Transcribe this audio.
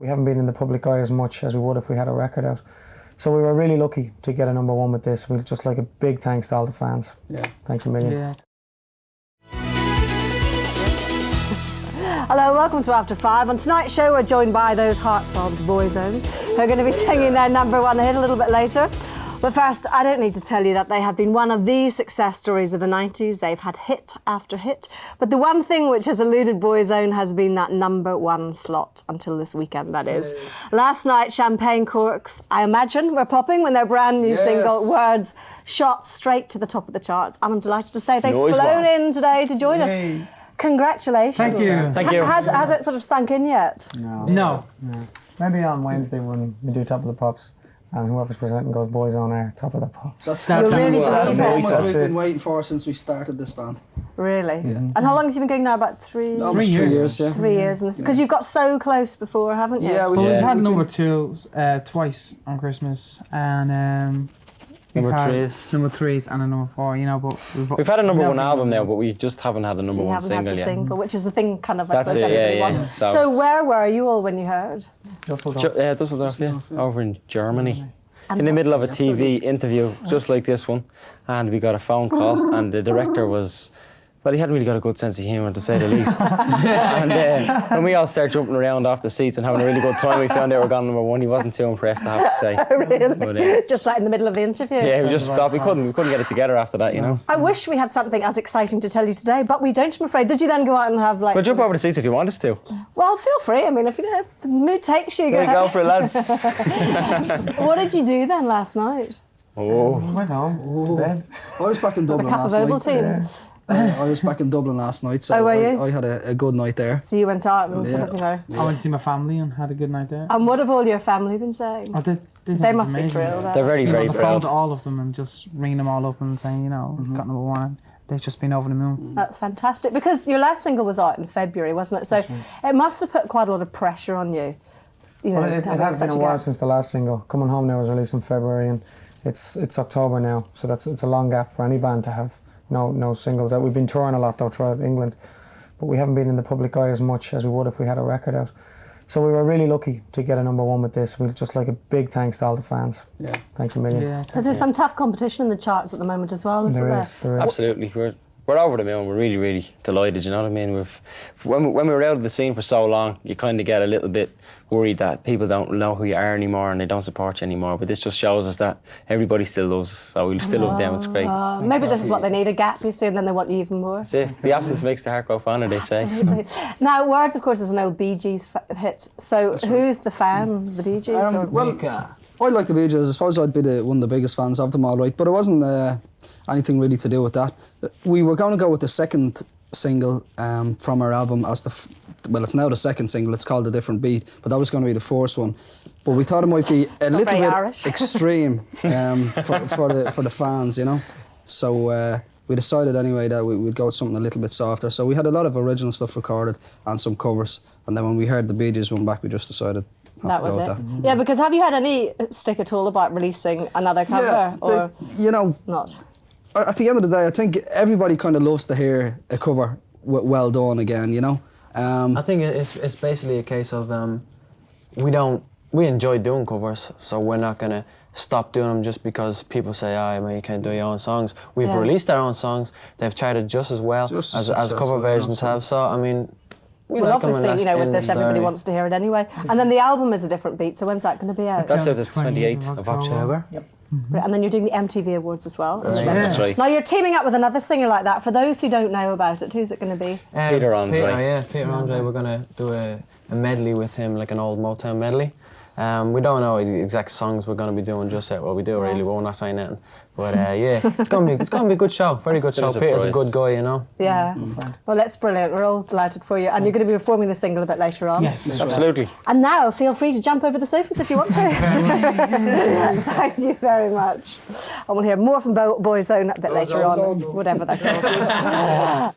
We haven't been in the public eye as much as we would if we had a record out. So we were really lucky to get a #1 with this. We'd just like a big thanks to all the fans. Yeah. Thanks a million. Yeah. Hello, welcome to After 5. On tonight's show, we're joined by those heartthrobs, Boyzone, who are going to be singing their #1 hit a little bit later. But first, I don't need to tell you that they have been one of the success stories of the 90s. They've had hit after hit. But the one thing which has eluded Boyzone has been that #1 slot until this weekend, that is. Last night, champagne corks, I imagine, were popping when their brand new single, Words, shot straight to the top of the charts. And I'm delighted to say they've flown in today to join us. Congratulations. Thank you. Thank you. Has it sort of sunk in yet? No. Maybe on Wednesday when we do Top of the Pops and whoever's presenting goes Boyzone are Top of the Pops. That's really what believe we've been waiting for since we started this band. Really? Yeah. And how long have you been going now? About 3 Almost 3 years, yeah. 3 years. Because you've got so close before, haven't you? Yeah, we've had #2 twice on Christmas, and number threes and a #4, you know, but we've had a #1 album now, but we just haven't had a #1 single yet. haven't had the single, which is the thing kind of, I That's suppose, it, everybody yeah. wants. So where were you all when you heard? Dusseldorf. Yeah, over in Germany. In the middle of a TV interview, just like this one, and we got a phone call, and the director was, well, he hadn't really got a good sense of humour, to say the least. And when we all started jumping around off the seats and having a really good time, we found out we were gone #1. He wasn't too impressed, I have to say. Really? But, just right in the middle of the interview? Yeah, we just stopped. We couldn't get it together after that, you know. I wish we had something as exciting to tell you today, but we don't, I'm afraid. Did you then go out and have, like... Well, jump over the seats if you want us to. Well, feel free. I mean, if the mood takes you, go ahead. Go for it, lads. What did you do then last night? Went home to bed. I was back in Dublin last Oval night. team. I was back in Dublin last night, so were you? I had a good night there. So you went out and sort of, you know... I went to see my family and had a good night there. And what have all your family been saying? Oh, They must be thrilled. They're very, Being very on the phone proud. to all of them and just ringing them all up and saying, you know, got #1. They've just been over the moon. That's fantastic, because your last single was out in February, wasn't it? So it must have put quite a lot of pressure on you. You know, Well, it has been a while since the last single. Coming Home Now was released in February, and it's October now, so it's a long gap for any band to have no singles out. We've been touring a lot though throughout England, but we haven't been in the public eye as much as we would if we had a record out. So we were really lucky to get a #1 with this. We'd just like a big thanks to all the fans. Yeah. Thanks a million. Yeah. There's some tough competition in the charts at the moment as well, isn't there? There is. Absolutely. We're over the moon. We're really, really delighted, you know what I mean? When we were out of the scene for so long, you kind of get a little bit worried that people don't know who you are anymore and they don't support you anymore. But this just shows us that everybody still loves us, so we still love them. It's great. Maybe this is what they need, a gap, you see, and then they want you even more. That's it. The absence makes the heart grow fonder, they say. Absolutely. Now, Words, of course, is an old Bee Gees hit. So who's the fan of the Bee Gees? Well, I like the Bee Gees. I suppose I'd be one of the biggest fans of them, all right. But it wasn't anything really to do with that. We were going to go with the second single from our album as well, it's now the second single. It's called A Different Beat, but that was going to be the first one. But we thought it might be a little bit extreme for the fans, you know. So we decided anyway that we'd go with something a little bit softer. So we had a lot of original stuff recorded and some covers. And then when we heard the Bee Gees one back, we just decided that was it. Yeah, because have you had any stick at all about releasing another cover, or you know, not? At the end of the day, I think everybody kind of loves to hear a cover well done again, you know. I think it's basically a case of we enjoy doing covers, so we're not gonna stop doing them just because people say, "Oh, you can't do your own songs." We've released our own songs; they've charted just as well as cover versions have. So I mean, well, obviously, you know, with this, everybody wants to hear it anyway. And then the album is A Different Beat. So when's that going to be out? That's out the 28th of October. Yep. And then you're doing the MTV Awards as well. That's right. Now you're teaming up with another singer like that. For those who don't know about it, who's it going to be? Peter Andre. Peter Andre. We're going to do a medley with him, like an old Motown medley. We don't know the exact songs we're going to be doing just yet. Well, we do really, but we're not saying anything. But yeah, it's going to be a good show. Very good show. Peter's a good guy, you know. Yeah. Well, that's brilliant. We're all delighted for you. And you're going to be performing the single a bit later on. Yes, absolutely. And now, feel free to jump over the sofas if you want to. Thank you very much. And we'll hear more from Boyzone a bit later on, whatever they're called.